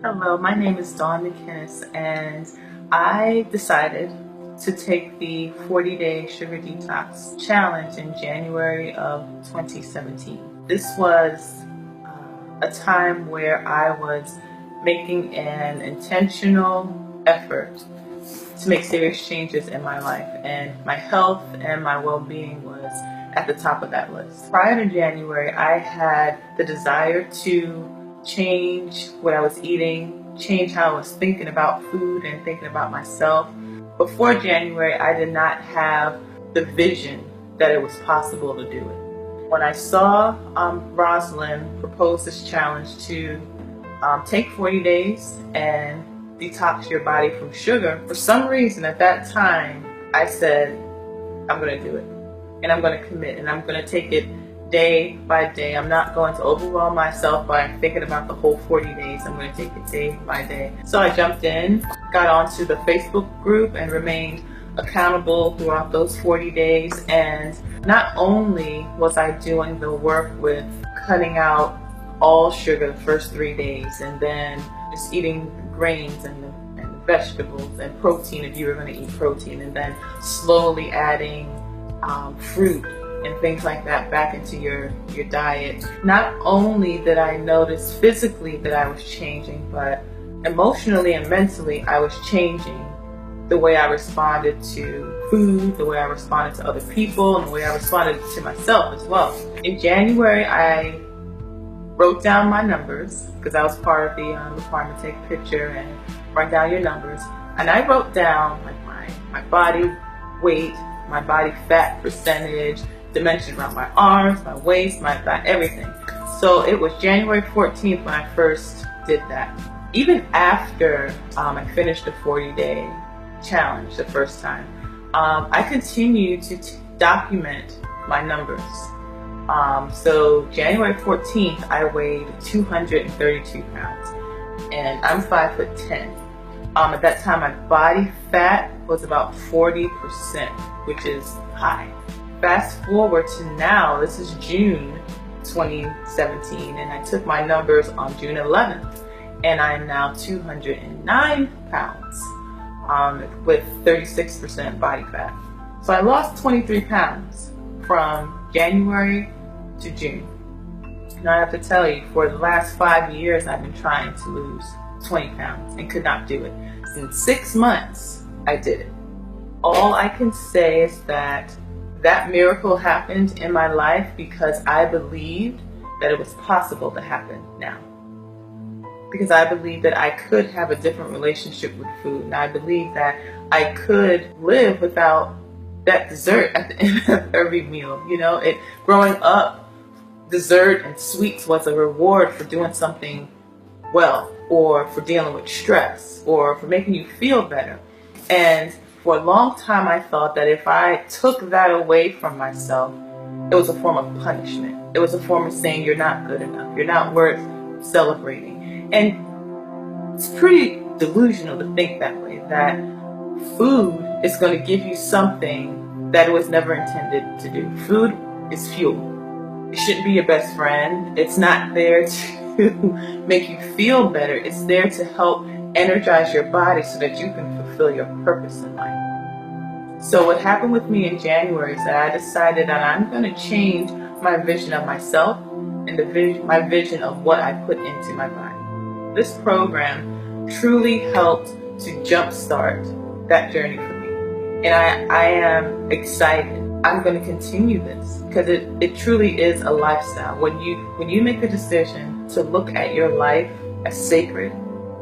Hello, my name is Dawn McKinnis, and I decided to take the 40-day sugar detox challenge in January of 2017. This was a time where I was making an intentional effort to make serious changes in my life, and my health and my well-being was at the top of that list. Prior to January, I had the desire to change what I was eating, change how I was thinking about food and thinking about myself. Before January, I did not have the vision that it was possible to do it. When I saw Rosalind propose this challenge to take 40 days and detox your body from sugar, for some reason at that time, I said, I'm going to do it. And I'm going to commit, and I'm going to take it day by day. I'm not going to overwhelm myself by thinking about the whole 40 days. I'm going to take it day by day. So I jumped in, got onto the Facebook group, and remained accountable throughout those 40 days. And not only was I doing the work with cutting out all sugar the first 3 days, and then just eating grains and vegetables and protein if you were going to eat protein, and then slowly adding fruit and things like that back into your diet. Not only did I notice physically that I was changing, but emotionally and mentally I was changing the way I responded to food, the way I responded to other people, and the way I responded to myself as well. In January, I wrote down my numbers because I was part of the requirement to take a picture and write down your numbers. And I wrote down like my body weight, my body fat percentage, dimension around my arms, my waist, my thigh, everything. So it was January 14th when I first did that. Even after I finished the 40-day challenge the first time, I continued to document my numbers. So January 14th, I weighed 232 pounds, and I'm 5'10". At that time, my body fat was about 40%, which is high. Fast forward to now, this is June 2017, and I took my numbers on June 11th, and I am now 209 pounds with 36% body fat. So I lost 23 pounds from January to June. And I have to tell you, for the last 5 years, I've been trying to lose 20 pounds and could not do it. In 6 months, I did it. All I can say is that miracle happened in my life because I believed that it was possible to happen now. Because I believed that I could have a different relationship with food. And I believed that I could live without that dessert at the end of every meal. You know, growing up, dessert and sweets was a reward for doing something well, or for dealing with stress, or for making you feel better. And for a long time, I thought that if I took that away from myself, it was a form of punishment. It was a form of saying you're not good enough, you're not worth celebrating. And it's pretty delusional to think that way, that food is going to give you something that it was never intended to do. Food is fuel. It shouldn't be your best friend. It's not there to make you feel better. It's there to help energize your body so that you can fulfill your purpose in life. So what happened with me in January is that I decided that I'm going to change my vision of myself and my vision of what I put into my body. This program truly helped to jumpstart that journey for me. And I am excited. I'm going to continue this because it truly is a lifestyle. When you make a decision to look at your life as sacred,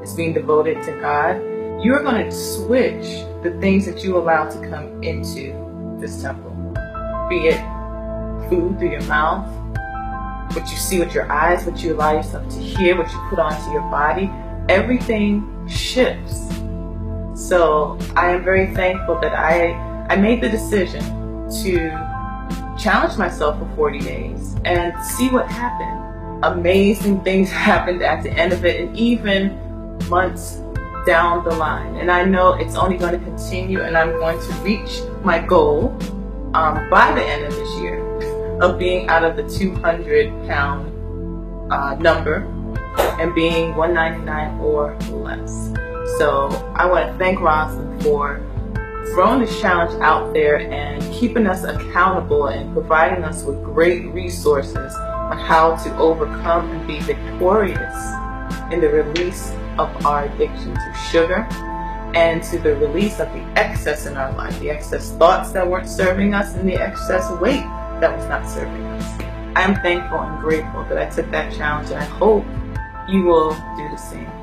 as being devoted to God, you're going to switch the things that you allow to come into this temple. Be it food through your mouth, what you see with your eyes, what you allow yourself to hear, what you put onto your body, everything shifts. So I am very thankful that I made the decision to challenge myself for 40 days and see what happened. Amazing things happened at the end of it, and even months down the line. And I know it's only going to continue, and I'm going to reach my goal by the end of this year of being out of the 200-pound number and being $1.99 or less. So I want to thank Rosalind for throwing this challenge out there and keeping us accountable and providing us with great resources on how to overcome and be victorious in the release of our addiction to sugar and to the release of the excess in our life, the excess thoughts that weren't serving us and the excess weight that was not serving us. I am thankful and grateful that I took that challenge, and I hope you will do the same.